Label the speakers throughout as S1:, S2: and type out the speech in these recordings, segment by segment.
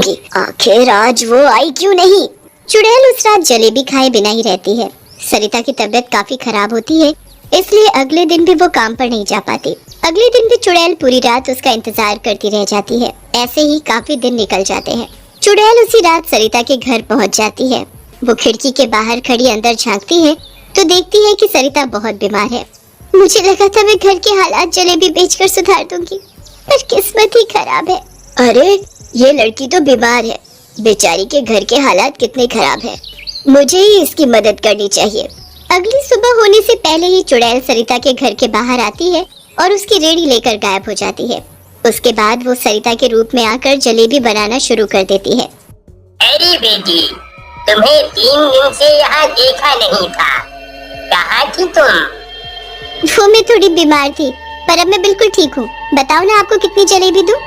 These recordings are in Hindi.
S1: आखिर आज वो आई क्यों नहीं। चुड़ैल उस रात जलेबी खाए बिना ही रहती है। सरिता की तबीयत काफी खराब होती है, इसलिए अगले दिन भी वो काम पर नहीं जा पाती। अगले दिन भी चुड़ैल पूरी रात उसका इंतजार करती रह जाती है। ऐसे ही काफी दिन निकल जाते हैं। चुड़ैल उसी रात सरिता के घर पहुंच जाती है। वो खिड़की के बाहर खड़ी अंदर झांकती है तो देखती है कि सरिता बहुत बीमार है। मुझे लगा था मैं घर के हालात जलेबी बेचकर सुधार दूंगी, पर किस्मत ही खराब है। अरे ये लड़की तो बीमार है, बेचारी के घर के हालात कितने खराब है। मुझे ही इसकी मदद करनी चाहिए। अगली सुबह होने से पहले ही चुड़ैल सरिता के घर के बाहर आती है और उसकी रेडी लेकर गायब हो जाती है। उसके बाद वो सरिता के रूप में आकर जलेबी बनाना शुरू कर देती है।
S2: अरे बेटी, तुम्हें 3 दिन से यहाँ देखा नहीं था, कहाँ थी तुम?
S1: वो मैं थोड़ी बीमार थी, पर अब मैं बिल्कुल ठीक हूँ। बताओ ना, आपको कितनी जलेबी दूँ?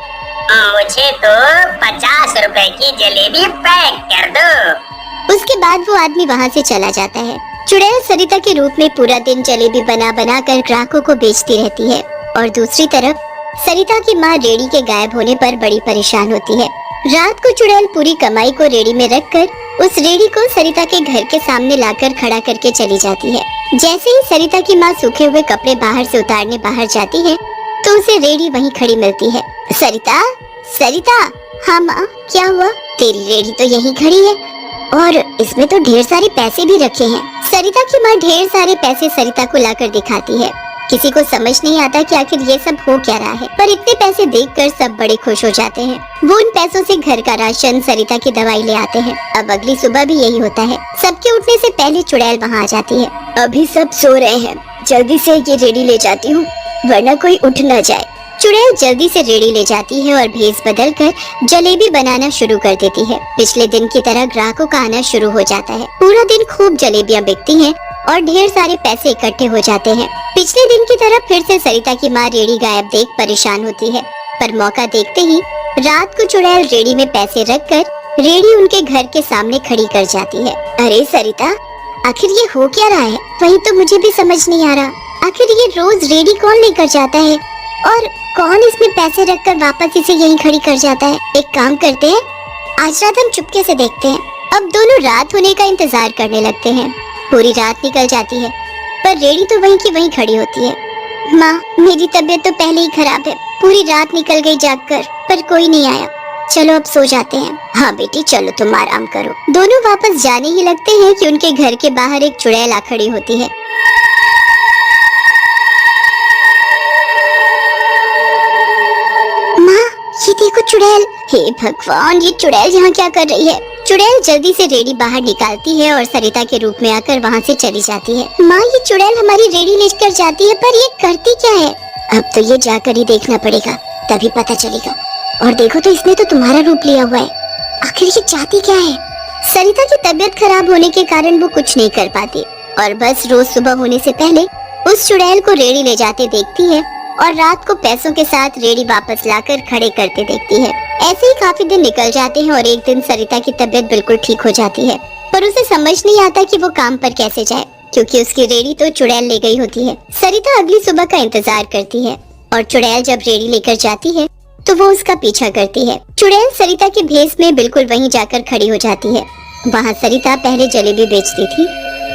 S2: मुझे तो 50 रुपए की जलेबी पैक कर दो।
S1: उसके बाद वो आदमी वहाँ से चला जाता है। चुड़ैल सरिता के रूप में पूरा दिन जलेबी बना बना कर ग्राहकों को बेचती रहती है और दूसरी तरफ सरिता की माँ रेडी के गायब होने पर बड़ी परेशान होती है। रात को चुड़ैल पूरी कमाई को रेडी में रखकर उस रेडी को सरिता के घर के सामने लाकर खड़ा करके चली जाती है। जैसे ही सरिता की माँ सूखे हुए कपड़े बाहर से उतारने बाहर जाती है तो उसे रेडी वहीं खड़ी मिलती है। सरिता, सरिता। हाँ माँ, क्या हुआ? तेरी रेडी तो यहीं खड़ी है और इसमें तो ढेर सारे पैसे भी रखे हैं। सरिता की माँ ढेर सारे पैसे सरिता को लाकर दिखाती है। किसी को समझ नहीं आता कि आखिर ये सब हो क्या रहा है, पर इतने पैसे देखकर सब बड़े खुश हो जाते हैं। वो उन पैसों से घर का राशन, सरिता की दवाई ले आते हैं। अब अगली सुबह भी यही होता है। सबके उठने से पहले चुड़ैल वहाँ आ जाती है। अभी सब सो रहे हैं, जल्दी से ये रेडी ले जाती हूँ वरना कोई उठ न जाए। चुड़ैल जल्दी से रेडी ले जाती है और भेस बदल कर जलेबी बनाना शुरू कर देती है। पिछले दिन की तरह ग्राहकों का आना शुरू हो जाता है। पूरा दिन खूब जलेबियाँ बिकती हैं और ढेर सारे पैसे इकट्ठे हो जाते हैं। पिछले दिन की तरह फिर से सरिता की माँ रेडी गायब देख परेशान होती है, पर मौका देखते ही रात को चुड़ैल रेडी में पैसे रखकर रेडी उनके घर के सामने खड़ी कर जाती है। अरे सरिता, आखिर ये हो क्या रहा है? वही तो मुझे भी समझ नहीं आ रहा। आखिर ये रोज रेडी कौन लेकर जाता है और कौन इसमें पैसे रखकर वापस इसे यहीं खड़ी कर जाता है? एक काम करते हैं, आज रात हम चुपके से देखते हैं। अब दोनों रात होने का इंतजार करने लगते हैं। पूरी रात निकल जाती है पर रेडी तो वहीं की वहीं खड़ी होती है। माँ, मेरी तबीयत तो पहले ही खराब है। पूरी रात निकल गई जागकर, पर कोई नहीं आया। चलो अब सो जाते हैं। हाँ बेटी, चलो तुम आराम करो। दोनों वापस जाने ही लगते हैं कि उनके घर के बाहर एक चुड़ैल आ खड़ी होती है। ये देखो चुड़ैल। हे भगवान, ये चुड़ैल यहाँ क्या कर रही है? चुड़ैल जल्दी से रेडी बाहर निकालती है और सरिता के रूप में आकर वहाँ से चली जाती है। माँ, ये चुड़ैल हमारी रेडी लेकर जाती है, पर ये करती क्या है? अब तो ये जाकर ही देखना पड़ेगा, तभी पता चलेगा। और देखो तो, इसने तो तुम्हारा रूप लिया हुआ है। आखिर ये चाहती क्या है? सरिता की तबीयत खराब होने के कारण वो कुछ नहीं कर पाती और बस रोज सुबह होने से पहले उस चुड़ैल को रेडी ले जाते देखती है और रात को पैसों के साथ रेडी वापस लाकर खड़े करते देखती है। ऐसे ही काफी दिन निकल जाते हैं और एक दिन सरिता की तबीयत बिल्कुल ठीक हो जाती है, पर उसे समझ नहीं आता कि वो काम पर कैसे जाए, क्योंकि उसकी रेडी तो चुड़ैल ले गई होती है। सरिता अगली सुबह का इंतजार करती है और चुड़ैल जब रेडी लेकर जाती है तो वो उसका पीछा करती है। चुड़ैल सरिता के भेस में बिल्कुल वहीं जाकर खड़ी हो जाती है। वहाँ सरिता पहले जलेबी बेचती थी,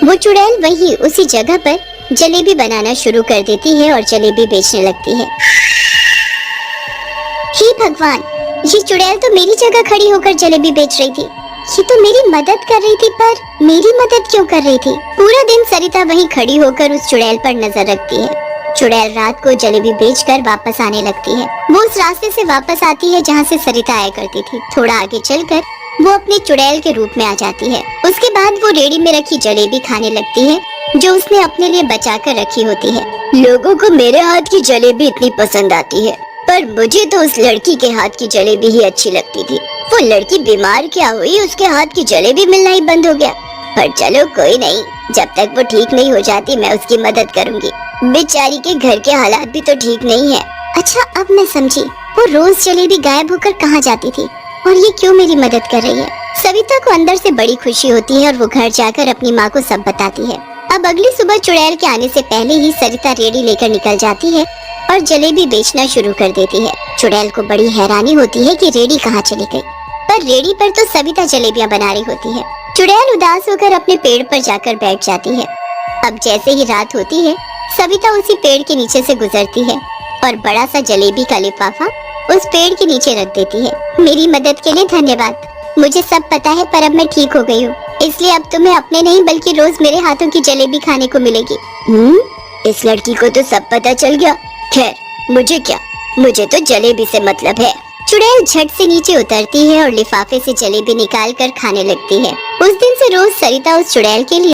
S1: वो चुड़ैल वहीं उसी जगह पर जलेबी बनाना शुरू कर देती है और जलेबी बेचने लगती है। हे भगवान, ये चुड़ैल तो मेरी जगह खड़ी होकर जलेबी बेच रही थी। ये तो मेरी मदद कर रही थी, पर मेरी मदद क्यों कर रही थी? पूरा दिन सरिता वहीं खड़ी होकर उस चुड़ैल पर नजर रखती है। चुड़ैल रात को जलेबी बेचकर वापस आने लगती है। वो उस रास्ते से वापस आती है जहाँ से सरिता आया करती थी। थोड़ा आगे चलकर वो अपने चुड़ैल के रूप में आ जाती है। उसके बाद वो रेडी में रखी जलेबी खाने लगती है जो उसने अपने लिए बचा कर रखी होती है। लोगों को मेरे हाथ की जलेबी इतनी पसंद आती है, पर मुझे तो उस लड़की के हाथ की जलेबी ही अच्छी लगती थी। वो लड़की बीमार क्या हुई, उसके हाथ की जलेबी मिलना ही बंद हो गया। पर चलो कोई नहीं, जब तक वो ठीक नहीं हो जाती मैं उसकी मदद करूंगी। बेचारी के घर के हालात भी तो ठीक नहीं है। अच्छा, अब मैं समझी, वो रोज जलेबी गायब होकर कहाँ जाती थी और ये क्यों मेरी मदद कर रही है। सविता को अंदर से बड़ी खुशी होती है और वो घर जाकर अपनी माँ को सब बताती है। अब अगली सुबह चुड़ैल के आने से पहले ही सरिता रेडी लेकर निकल जाती है और जलेबी बेचना शुरू कर देती है। चुड़ैल को बड़ी हैरानी होती है कि रेडी कहाँ चली गई, पर रेडी पर तो सविता जलेबियां बना रही होती है। चुड़ैल उदास होकर अपने पेड़ पर जाकर बैठ जाती है। अब जैसे ही रात होती है, सविता उसी पेड़ के नीचे से गुजरती है और बड़ा सा जलेबी का लिफाफा उस पेड़ के नीचे रख देती है। मेरी मदद के लिए धन्यवाद। मुझे सब पता है, पर अब मैं ठीक हो गई हूँ, इसलिए अब तुम्हें अपने नहीं बल्कि रोज मेरे हाथों की जलेबी खाने को मिलेगी। इस लड़की को तो सब पता चल गया। खैर, मुझे क्या, मुझे तो जलेबी से मतलब है। चुड़ैल झट से नीचे उतरती है और लिफाफे से जलेबी निकाल कर खाने लगती है। उस दिन से रोज सरिता उस चुड़ैल के लिए